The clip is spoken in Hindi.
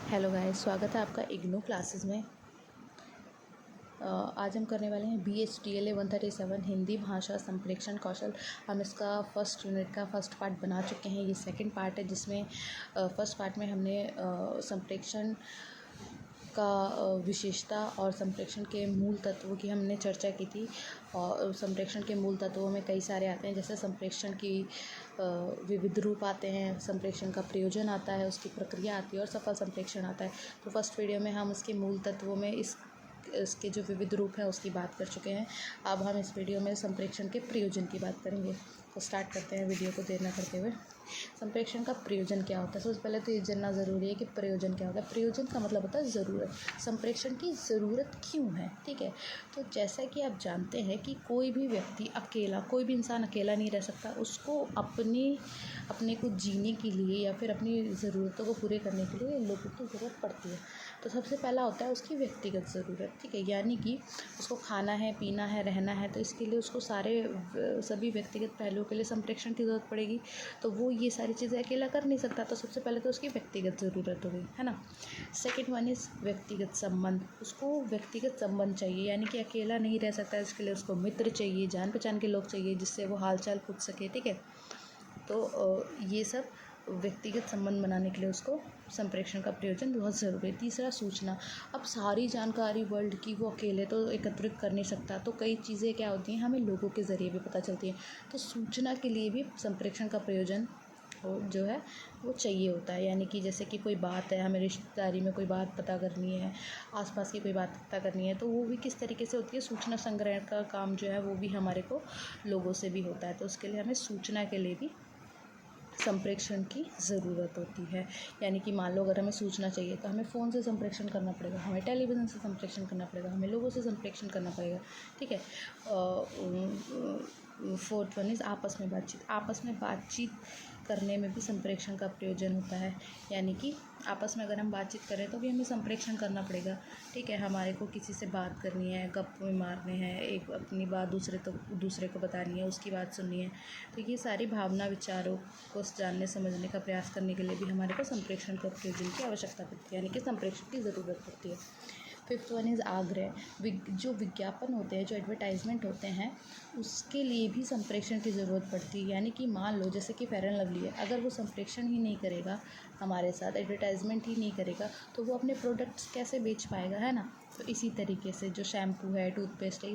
हेलो गाइस, स्वागत है आपका इग्नू क्लासेस में। आज हम करने वाले हैं BHTLA 137 हिंदी भाषा संप्रेषण कौशल। हम इसका फर्स्ट यूनिट का फर्स्ट पार्ट बना चुके हैं। ये सेकंड पार्ट है जिसमें फर्स्ट पार्ट में हमने संप्रेषण का विशेषता और संप्रेषण के मूल तत्वों की हमने चर्चा की थी। और संप्रेषण के मूल तत्वों में कई सारे आते हैं, जैसे संप्रेषण की विविध रूप आते हैं, संप्रेषण का प्रयोजन आता है, उसकी प्रक्रिया आती है और सफल संप्रेषण आता है। तो फर्स्ट वीडियो में हम उसके मूल तत्वों में इसके जो विविध रूप हैं उसकी बात कर चुके हैं। अब हम इस वीडियो में संप्रेषण के प्रयोजन की बात करेंगे। तो स्टार्ट करते हैं वीडियो को देर न करते हुए। संप्रेषण का प्रयोजन क्या होता है? सबसे पहले तो ये जानना ज़रूरी है कि प्रयोजन क्या होता है। प्रयोजन का मतलब होता है ज़रूरत। संप्रेषण की ज़रूरत क्यों है? ठीक है, तो जैसा कि आप जानते हैं कि कोई भी व्यक्ति अकेला, कोई भी इंसान अकेला नहीं रह सकता। उसको अपने को जीने के लिए या फिर अपनी ज़रूरतों को पूरे करने के लिए लोगों की ज़रूरत पड़ती है। तो सबसे पहला होता है उसकी व्यक्तिगत ज़रूरत। ठीक है, यानी कि उसको खाना है, पीना है, रहना है, तो इसके लिए उसको सभी व्यक्तिगत पहलुओं के लिए संप्रेषण की ज़रूरत पड़ेगी। तो वो ये सारी चीज़ें अकेला कर नहीं सकता। तो सबसे पहले तो उसकी व्यक्तिगत ज़रूरत हो गई, है ना। सेकंड वन इज़ व्यक्तिगत संबंध। उसको व्यक्तिगत संबंध चाहिए, यानी कि अकेला नहीं रह सकता। इसके लिए उसको मित्र चाहिए, जान पहचान के लोग चाहिए जिससे वो हालचाल पूछ सके। ठीक है, तो ये सब व्यक्तिगत संबंध बनाने के लिए उसको संप्रेषण का प्रयोजन बहुत ज़रूरी है। तीसरा, सूचना। अब सारी जानकारी वर्ल्ड की वो अकेले तो एकत्रित कर नहीं सकता। तो कई चीज़ें क्या होती हैं, हमें लोगों के ज़रिए भी पता चलती हैं। तो सूचना के लिए भी संप्रेषण का प्रयोजन जो है वो चाहिए होता है। यानी कि जैसे कि कोई बात है, हमें रिश्तेदारी में कोई बात पता करनी है, आसपास की कोई बात पता करनी है, तो वो भी किस तरीके से होती है। सूचना संग्रह का काम जो है वो भी हमारे को लोगों से भी होता है। तो उसके लिए हमें सूचना के लिए भी संप्रेषण की ज़रूरत होती है। यानी कि मान लो अगर हमें सूचना चाहिए तो हमें फ़ोन से संप्रेषण करना पड़ेगा, हमें टेलीविज़न से संप्रेषण करना पड़ेगा, हमें लोगों से संप्रेषण करना पड़ेगा। ठीक है। फोर्थ वन इज़ आपस में बातचीत। आपस में बातचीत करने में भी संप्रेषण का प्रयोजन होता है। यानी कि आपस में अगर हम बातचीत करें तो भी हमें संप्रेषण करना पड़ेगा। ठीक है, हमारे को किसी से बात करनी है, गप मारने हैं, एक अपनी बात दूसरे को बतानी है, उसकी बात सुननी है। तो ये सारी भावना विचारों को जानने समझने का प्रयास करने के लिए भी हमारे को संप्रेषण का प्रयोजन की आवश्यकता पड़ती है, यानी कि संप्रेषण की ज़रूरत पड़ती है। फिफ्थ वन इज़ आग्रह। जो विज्ञापन होते हैं, जो एडवर्टाइजमेंट होते हैं, उसके लिए भी संप्रेषण की ज़रूरत पड़ती है। यानी कि मान लो जैसे कि फेयर एंड लवली है, अगर वो संप्रेषण ही नहीं करेगा हमारे साथ, एडवर्टाइजमेंट ही नहीं करेगा, तो वो अपने प्रोडक्ट्स कैसे बेच पाएगा, है ना। तो इसी तरीके से जो शैम्पू है, टूथपेस्ट है,